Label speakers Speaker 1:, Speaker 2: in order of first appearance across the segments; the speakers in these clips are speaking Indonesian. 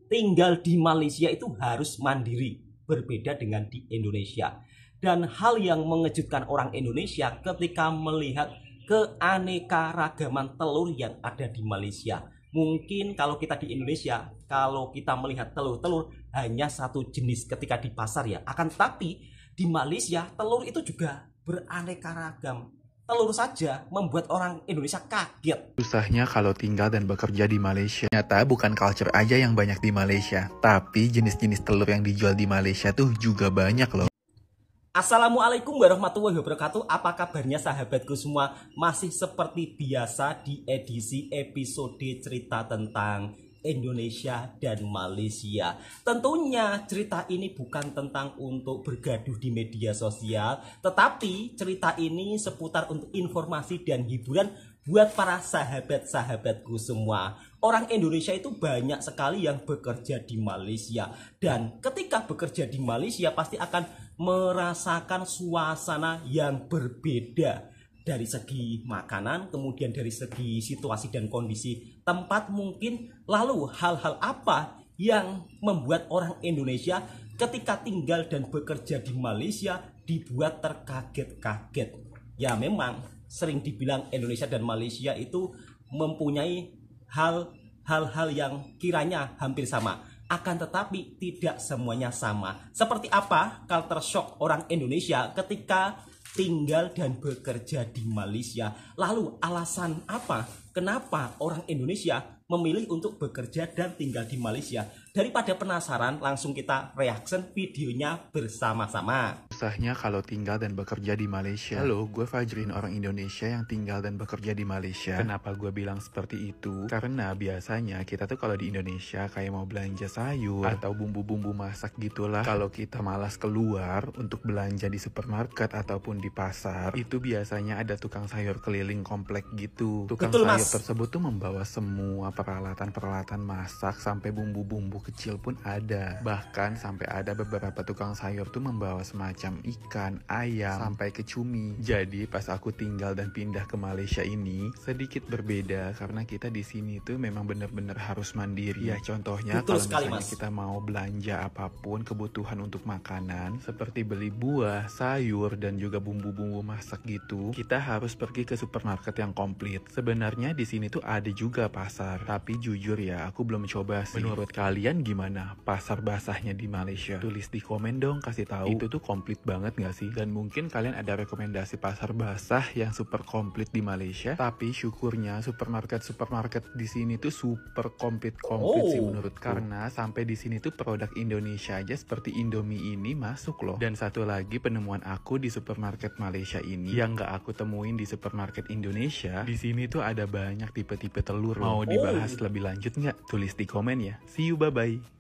Speaker 1: tinggal di Malaysia itu harus mandiri, berbeda dengan di Indonesia. Dan hal yang mengejutkan orang Indonesia ketika melihat keanekaragaman telur yang ada di Malaysia. Mungkin kalau kita di Indonesia, kalau kita melihat telur-telur hanya satu jenis ketika di pasar ya. Akan tetapi di Malaysia telur itu juga beraneka ragam. Telur saja membuat orang Indonesia kaget.
Speaker 2: Susahnya kalau tinggal dan bekerja di Malaysia. Ternyata bukan culture aja yang banyak di Malaysia, tapi jenis-jenis telur yang dijual di Malaysia tuh juga banyak loh.
Speaker 1: Assalamualaikum warahmatullahi wabarakatuh. Apa kabarnya sahabatku semua? Masih seperti biasa di edisi episode cerita tentang Indonesia dan Malaysia. Tentunya cerita ini bukan tentang untuk bergaduh di media sosial, tetapi cerita ini seputar untuk informasi dan hiburan buat para sahabat-sahabatku semua. Orang Indonesia itu banyak sekali yang bekerja di Malaysia, dan ketika bekerja di Malaysia pasti akan merasakan suasana yang berbeda dari segi makanan, kemudian dari segi situasi dan kondisi tempat mungkin. Lalu hal-hal apa yang membuat orang Indonesia ketika tinggal dan bekerja di Malaysia dibuat terkaget-kaget? Ya memang sering dibilang Indonesia dan Malaysia itu mempunyai hal-hal yang kiranya hampir sama. Akan tetapi tidak semuanya sama. Seperti apa culture shock orang Indonesia ketika tinggal dan bekerja di Malaysia? Lalu alasan apa kenapa orang Indonesia memilih untuk bekerja dan tinggal di Malaysia? Daripada penasaran, langsung kita reaction videonya bersama-sama.
Speaker 2: Susahnya kalau tinggal dan bekerja di Malaysia. Halo, gue Fajrin, orang Indonesia yang tinggal dan bekerja di Malaysia. Kenapa gue bilang seperti itu? Karena biasanya kita tuh kalau di Indonesia kayak mau belanja sayur atau bumbu-bumbu masak gitulah, kalau kita malas keluar untuk belanja di supermarket ataupun di pasar, itu biasanya ada tukang sayur keliling komplek gitu. Tukang
Speaker 1: Betul,
Speaker 2: sayur
Speaker 1: Mas.
Speaker 2: tersebut tuh membawa semua peralatan-peralatan masak sampai bumbu-bumbu kecil pun ada. Bahkan sampai ada beberapa tukang sayur tuh membawa semacam ikan, ayam, sampai ke cumi. Jadi pas aku tinggal dan pindah ke Malaysia ini sedikit berbeda karena kita di sini tuh memang bener-bener harus mandiri. Ya contohnya
Speaker 1: Betul
Speaker 2: kalau
Speaker 1: sekali,
Speaker 2: misalnya
Speaker 1: Mas.
Speaker 2: kita mau belanja apapun kebutuhan untuk makanan seperti beli buah, sayur dan juga bumbu-bumbu masak gitu, kita harus pergi ke supermarket yang komplit. Sebenarnya di sini tuh ada juga pasar, tapi jujur ya aku belum coba sih. Menurut kalian gimana pasar basahnya di Malaysia? Tulis di komen dong, kasih tahu itu tuh komplit banget gak sih? Dan mungkin kalian ada rekomendasi pasar basah yang super komplit di Malaysia. Tapi syukurnya supermarket di sini tuh super komplit sih menurut. Karena sampai di sini tuh produk Indonesia aja seperti Indomie ini masuk loh. Dan satu lagi penemuan aku di supermarket Malaysia ini yang gak aku temuin di supermarket Indonesia, di sini tuh ada banyak tipe-tipe telur. Mau dibahas lebih lanjut nggak? Tulis di komen ya. See you, bye-bye.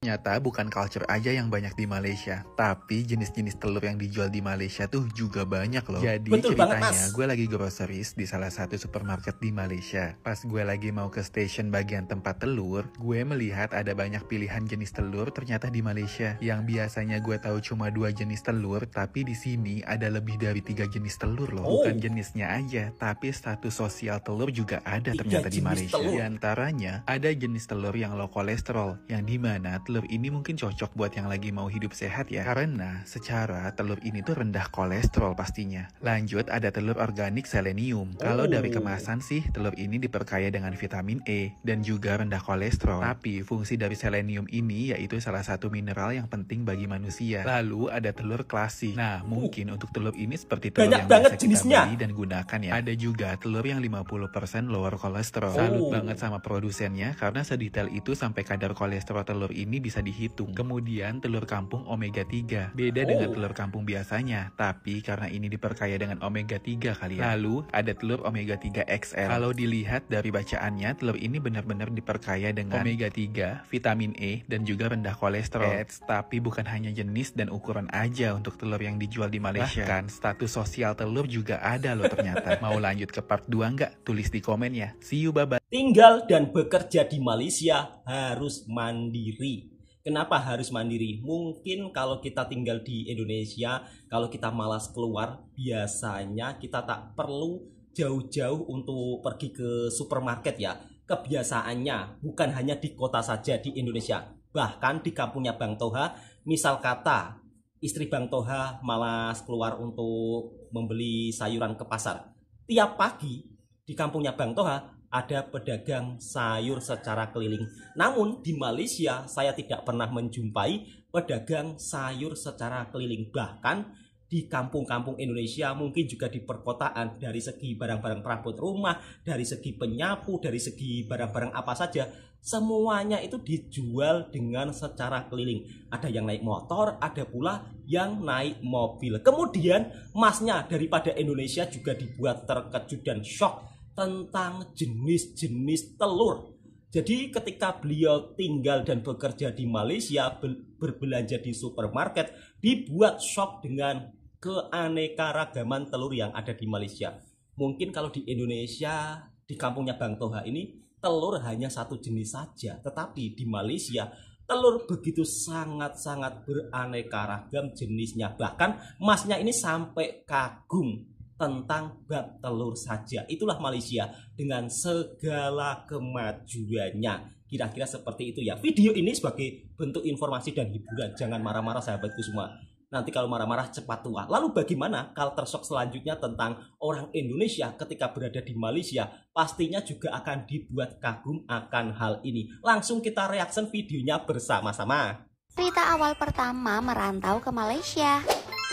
Speaker 2: Ternyata bukan culture aja yang banyak di Malaysia, tapi jenis-jenis telur yang dijual di Malaysia tuh juga banyak loh. Jadi
Speaker 1: Betul banget,
Speaker 2: ceritanya
Speaker 1: Mas.
Speaker 2: gue lagi groceries di salah satu supermarket di Malaysia. Pas gue lagi mau ke station bagian tempat telur, gue melihat ada banyak pilihan jenis telur ternyata di Malaysia. Yang biasanya gue tahu cuma 2 jenis telur, tapi di sini ada lebih dari 3 jenis telur loh. Bukan jenisnya aja, tapi status sosial telur juga ada ternyata di Malaysia. Di antaranya ada jenis telur yang low kolesterol, yang dimana telur ini mungkin cocok buat yang lagi mau hidup sehat ya, karena secara telur ini tuh rendah kolesterol pastinya. Lanjut ada telur organik selenium. Kalau dari kemasan sih telur ini diperkaya dengan vitamin E dan juga rendah kolesterol. Tapi fungsi dari selenium ini yaitu salah satu mineral yang penting bagi manusia. Lalu ada telur klasik. Nah mungkin untuk telur ini seperti telur
Speaker 1: Banyak
Speaker 2: yang
Speaker 1: banget
Speaker 2: biasa
Speaker 1: jenisnya.
Speaker 2: kita beli dan gunakan ya. Ada juga telur yang 50% lower kolesterol. Salut banget sama produsennya karena sedetail itu sampai kadar kolesterol telur ini bisa dihitung. Kemudian telur kampung omega 3. Beda dengan telur kampung biasanya, tapi karena ini diperkaya dengan omega 3 kali ya. Lalu ada telur omega 3 XL. Kalau dilihat dari bacaannya, telur ini benar-benar diperkaya dengan omega 3, vitamin E, dan juga rendah kolesterol. Tapi bukan hanya jenis dan ukuran aja untuk telur yang dijual di Malaysia. Bahkan status sosial telur juga ada loh ternyata. Mau lanjut ke part 2 nggak? Tulis di komen ya. See you, bye-bye.
Speaker 1: Tinggal dan bekerja di Malaysia harus mandiri. Kenapa harus mandiri? Mungkin kalau kita tinggal di Indonesia, kalau kita malas keluar, biasanya kita tak perlu jauh-jauh untuk pergi ke supermarket ya. kebiasaannya bukan hanya di kota saja di Indonesia, bahkan di kampungnya Bang Toha. Misal kata istri Bang Toha malas keluar untuk membeli sayuran ke pasar, tiap pagi di kampungnya Bang Toha ada pedagang sayur secara keliling. Namun di Malaysia saya tidak pernah menjumpai pedagang sayur secara keliling. Bahkan di kampung-kampung Indonesia, mungkin juga di perkotaan, dari segi barang-barang perabot rumah, dari segi penyapu, dari segi barang-barang apa saja, semuanya itu dijual dengan secara keliling. Ada yang naik motor, ada pula yang naik mobil. Kemudian masnya daripada Indonesia juga dibuat terkejut dan shock tentang jenis-jenis telur. Jadi ketika beliau tinggal dan bekerja di Malaysia, berbelanja di supermarket, dibuat shock dengan keanekaragaman telur yang ada di Malaysia. Mungkin kalau di Indonesia, di kampungnya Bang Toha ini, telur hanya satu jenis saja. Tetapi di Malaysia, telur begitu sangat-sangat beraneka ragam jenisnya. Bahkan masnya ini sampai kagum tentang bab telur saja. Itulah Malaysia dengan segala kemajuannya. Kira-kira seperti itu ya. Video ini sebagai bentuk informasi dan hiburan. Jangan marah-marah sahabatku semua. Nanti kalau marah-marah cepat tua. Lalu bagaimana culture shock selanjutnya tentang orang Indonesia ketika berada di Malaysia? Pastinya juga akan dibuat kagum akan hal ini. Langsung kita reaction videonya bersama-sama.
Speaker 3: Cerita awal pertama merantau ke Malaysia.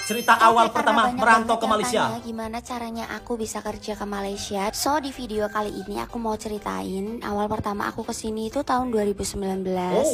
Speaker 1: Cerita awal pertama merantau ke Malaysia.
Speaker 3: Gimana caranya aku bisa kerja ke Malaysia? So di video kali ini aku mau ceritain awal pertama aku kesini itu tahun 2019.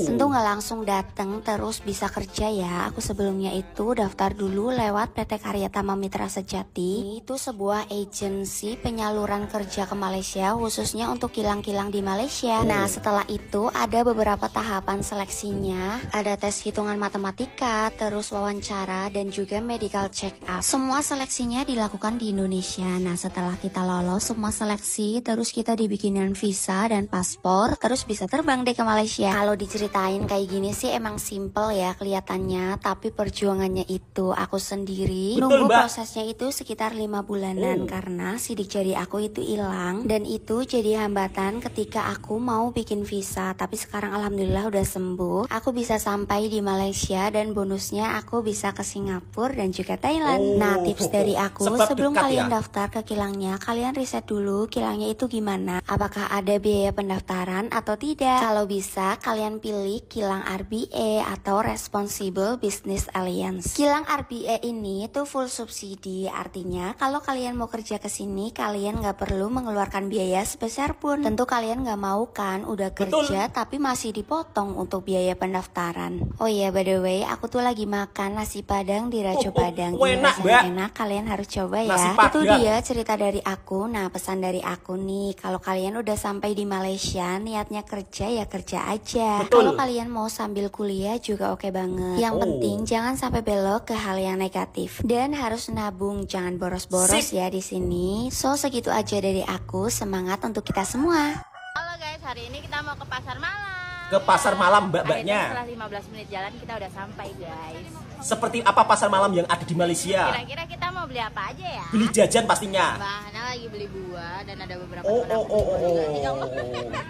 Speaker 3: Tentu nggak langsung dateng terus bisa kerja ya. Aku sebelumnya itu daftar dulu lewat PT Karya Tama Mitra Sejati. Itu sebuah agensi penyaluran kerja ke Malaysia khususnya untuk kilang-kilang di Malaysia. Nah setelah itu ada beberapa tahapan seleksinya. Ada tes hitungan matematika, terus wawancara dan juga medical check up. Semua seleksinya dilakukan di Indonesia. Nah setelah kita lolos semua seleksi, terus kita dibikinin visa dan paspor, terus bisa terbang deh ke Malaysia. Kalau diceritain kayak gini sih emang simple ya kelihatannya, tapi perjuangannya itu aku sendiri.
Speaker 1: Betul,
Speaker 3: Nunggu
Speaker 1: Mbak.
Speaker 3: prosesnya itu sekitar 5 bulanan karena sidik jari aku itu hilang dan itu jadi hambatan ketika aku mau bikin visa. Tapi sekarang alhamdulillah udah sembuh. Aku bisa sampai di Malaysia dan bonusnya aku bisa ke Singapura dan juga Thailand. Nah tips dari aku, sebelum kalian daftar ke kilangnya, kalian riset dulu kilangnya itu gimana, apakah ada biaya pendaftaran atau tidak. Kalau bisa kalian pilih kilang RBA atau Responsible Business Alliance. Kilang RBA ini tuh full subsidi, artinya kalau kalian mau kerja ke sini kalian nggak perlu mengeluarkan biaya sebesar pun. Tentu kalian nggak mau kan udah kerja tapi masih dipotong untuk biaya pendaftaran. Oh iya by the way, aku tuh lagi makan nasi padang di Rajo Padang.
Speaker 1: Enak,
Speaker 3: Ini rasanya enak, kalian harus coba ya. Itu dia cerita dari aku. Nah pesan dari aku nih, kalau kalian udah sampai di Malaysia niatnya kerja ya kerja aja. Kalau kalian mau sambil kuliah juga oke banget. Yang penting jangan sampai belok ke hal yang negatif dan harus nabung, jangan boros-boros ya di sini. So segitu aja dari aku, semangat untuk kita semua.
Speaker 4: Halo guys, hari ini kita mau ke pasar malam.
Speaker 1: Ke pasar malam mbak-mbaknya.
Speaker 4: Setelah 15 menit jalan kita udah sampai guys.
Speaker 1: Seperti apa pasar malam yang ada di Malaysia?
Speaker 4: Kira-kira kita mau beli apa aja ya?
Speaker 1: Beli jajan pastinya.
Speaker 4: Mbak Hana lagi beli buah dan ada beberapa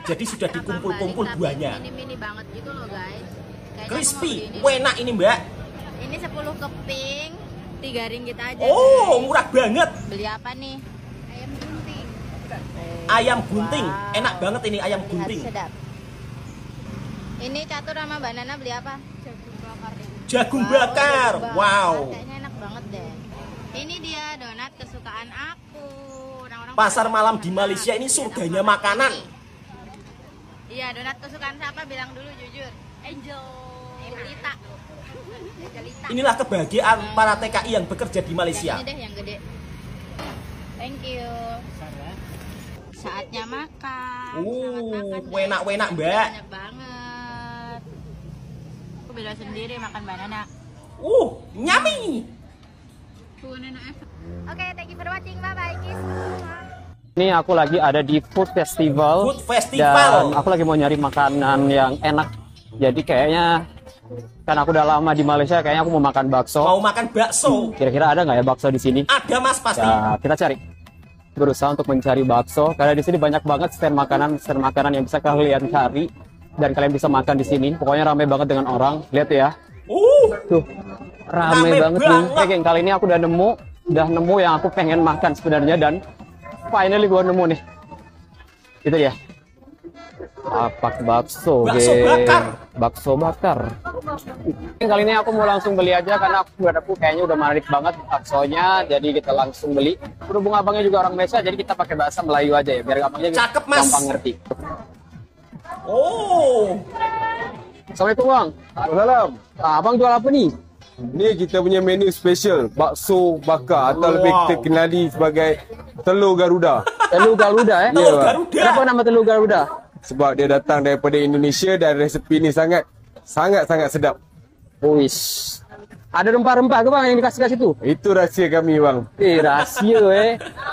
Speaker 1: Jadi sudah dikumpul-kumpul buahnya.
Speaker 4: Mini-mini banget gitu loh guys. Kayaknya
Speaker 1: Crispy, enak ini mbak.
Speaker 4: Ini 10 keping, 3 ringgit aja.
Speaker 1: Murah banget.
Speaker 4: Beli apa nih? Ayam gunting.
Speaker 1: Ayam gunting, enak banget ini ayam
Speaker 4: Lihat,
Speaker 1: gunting.
Speaker 4: sedap. Ini Catur sama Mbak Nana beli apa?
Speaker 1: Jagung bakar, wow.
Speaker 4: Kayaknya enak banget deh. Ini dia donat kesukaan aku. Orang-orang
Speaker 1: Pasar malam di Malaysia ini surganya makanan.
Speaker 4: Iya, donat kesukaan siapa? Bilang dulu jujur. Angel. Angelita.
Speaker 1: Inilah kebahagiaan para TKI yang bekerja di Malaysia.
Speaker 4: Yang ini deh, yang gede. Thank you. Saatnya makan. Selamat makan.
Speaker 1: Enak-enak mbak.
Speaker 4: Banyak banget. Aku bela sendiri makan banana.
Speaker 1: Nyami.
Speaker 4: Oke, thank you for watching. Bye bye, kiss.
Speaker 5: Ini aku lagi ada di food festival.
Speaker 1: Food festival.
Speaker 5: Dan aku lagi mau nyari makanan yang enak. Jadi kayaknya kan aku udah lama di Malaysia, kayaknya aku mau makan bakso.
Speaker 1: Mau makan bakso.
Speaker 5: Kira-kira ada nggak ya bakso di sini?
Speaker 1: Ada mas pasti.
Speaker 5: Ya, kita cari. berusaha untuk mencari bakso karena di sini banyak banget stand makanan yang bisa kalian cari dan kalian bisa makan di sini. Pokoknya ramai banget dengan orang. Lihat ya. Tuh, ramai banget nih. Oke, geng, kali ini aku udah nemu yang aku pengen makan sebenarnya dan finally gua nemu nih. Itu dia. Apak bakso, bakso bakar. Kali ini aku mau langsung beli aja karena aku kayaknya udah menarik banget baksonya, jadi kita langsung beli. Berhubung abangnya juga orang Malaysia, jadi kita pakai bahasa Melayu aja ya, biar abangnya gampang ngerti. Assalamualaikum bang.
Speaker 6: Salam.
Speaker 5: Abang jual apa nih?
Speaker 6: Ni kita punya menu special, bakso bakar atau lebih kita kenali sebagai telur Garuda.
Speaker 5: Telur Garuda ya?
Speaker 6: Telur Garuda.
Speaker 5: Kenapa nama telur Garuda?
Speaker 6: Sebab dia datang daripada Indonesia dan resepi ni sangat sedap.
Speaker 5: Uish. Ada rempah-rempah ke bang yang dikasih situ?
Speaker 6: Itu rahsia kami bang.
Speaker 5: Rahasia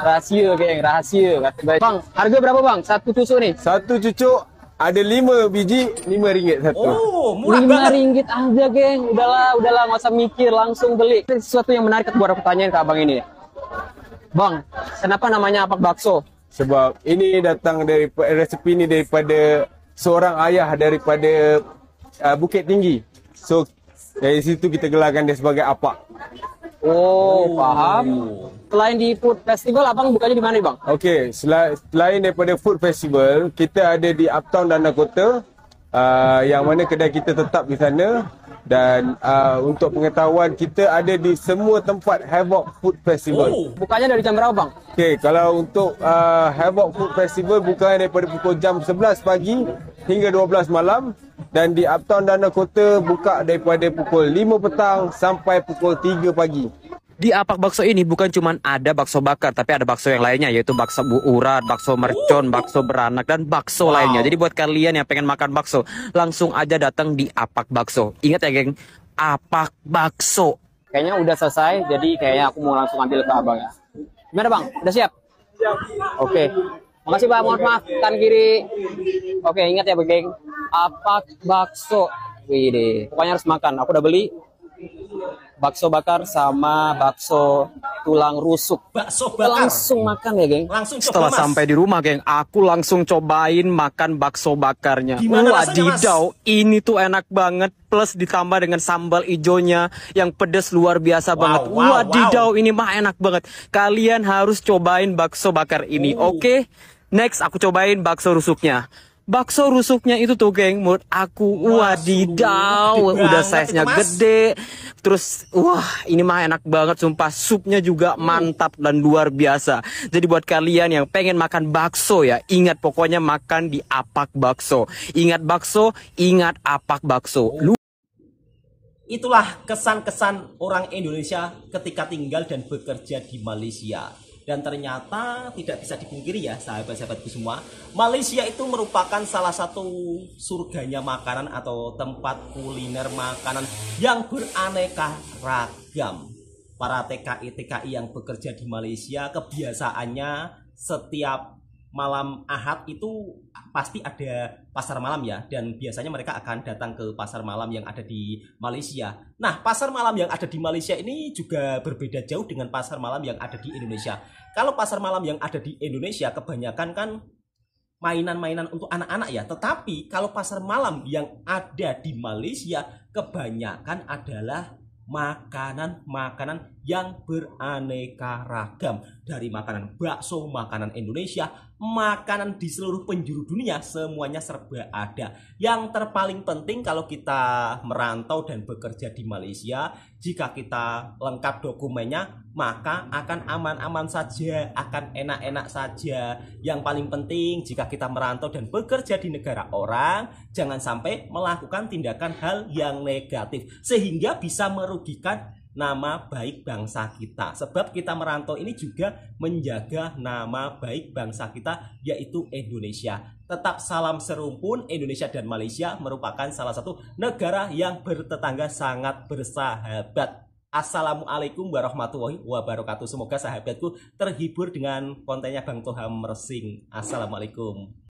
Speaker 5: rahasia geng, rahasia. Bang, harga berapa bang? Satu tusuk nih?
Speaker 6: Satu cucuk ada 5 biji, RM5 satu.
Speaker 5: Murah banget. RM5 aja geng. Udahlah, nggak usah mikir, langsung beli. Ini sesuatu yang menarik buat aku tanyain ke abang ini. Bang, kenapa namanya apak bakso?
Speaker 6: Sebab ini datang dari resepi ini daripada seorang ayah daripada Bukit Tinggi. So dari situ kita gelarkan dia sebagai apak.
Speaker 5: Oh, paham. Selain di food festival, abang bukanya di mana bang?
Speaker 6: Okey, selain daripada food festival, kita ada di Uptown Dana Kota, yang mana kedai kita tetap di sana. Dan untuk pengetahuan, kita ada di semua tempat Havoc Food Festival.
Speaker 5: Bukanya dari jam berapa bang?
Speaker 6: Okey, kalau untuk Havoc Food Festival bukanya daripada pukul jam 11 pagi hingga 12 malam. Dan di Uptown Dana Kota buka daripada pukul 5 petang sampai pukul 3 pagi.
Speaker 5: Di apak bakso ini bukan cuma ada bakso bakar, tapi ada bakso yang lainnya, yaitu bakso urat, bakso mercon, bakso beranak, dan bakso lainnya. Jadi buat kalian yang pengen makan bakso, langsung aja datang di apak bakso. Ingat ya geng, apak bakso. Kayaknya udah selesai, jadi kayaknya aku mau langsung ambil ke abang ya. Gimana bang? Udah siap? Siap. Oke. Makasih bang, mohon maaf, kan kiri. Oke, ingat ya geng, apak bakso. Wih deh, pokoknya harus makan. Aku udah beli bakso bakar sama bakso tulang rusuk.
Speaker 1: Bakso bakar.
Speaker 5: Langsung makan ya, geng.
Speaker 1: Langsung coba,
Speaker 5: Setelah
Speaker 1: Mas.
Speaker 5: sampai di rumah, geng, aku langsung cobain makan bakso bakarnya.
Speaker 1: Gimana rasanya, Mas?
Speaker 5: Wadidaw, ini tuh enak banget. Plus ditambah dengan sambal ijonya yang pedas luar biasa banget. Wadidaw, ini mah enak banget. Kalian harus cobain bakso bakar ini, oke? Next, aku cobain bakso rusuknya. Bakso rusuknya itu tuh geng, menurut aku wadidaw, udah size-nya gede. Terus wah, ini mah enak banget sumpah, supnya juga mantap dan luar biasa. Jadi buat kalian yang pengen makan bakso ya, ingat pokoknya makan di apak bakso. Ingat bakso, ingat apak bakso.
Speaker 1: Itulah kesan-kesan orang Indonesia ketika tinggal dan bekerja di Malaysia. Dan ternyata tidak bisa dipungkiri ya sahabat-sahabatku semua, Malaysia itu merupakan salah satu surganya makanan atau tempat kuliner makanan yang beraneka ragam. Para TKI-TKI yang bekerja di Malaysia kebiasaannya setiap malam Ahad itu pasti ada pasar malam ya, dan biasanya mereka akan datang ke pasar malam yang ada di Malaysia. Nah, pasar malam yang ada di Malaysia ini juga berbeda jauh dengan pasar malam yang ada di Indonesia. Kalau pasar malam yang ada di Indonesia kebanyakan kan mainan-mainan untuk anak-anak ya, tetapi kalau pasar malam yang ada di Malaysia kebanyakan adalah makanan-makanan yang beraneka ragam. Dari makanan bakso, makanan Indonesia, makanan di seluruh penjuru dunia, semuanya serba ada. Yang terpaling penting kalau kita merantau dan bekerja di Malaysia, jika kita lengkap dokumennya, maka akan aman-aman saja, akan enak-enak saja. Yang paling penting jika kita merantau dan bekerja di negara orang, jangan sampai melakukan tindakan hal yang negatif sehingga bisa merugikan nama baik bangsa kita. Sebab kita merantau ini juga menjaga nama baik bangsa kita, yaitu Indonesia. Tetap salam serumpun, Indonesia dan Malaysia merupakan salah satu negara yang bertetangga sangat bersahabat. Assalamualaikum warahmatullahi wabarakatuh. Semoga sahabatku terhibur dengan kontennya Bang Toham Mersing. Assalamualaikum.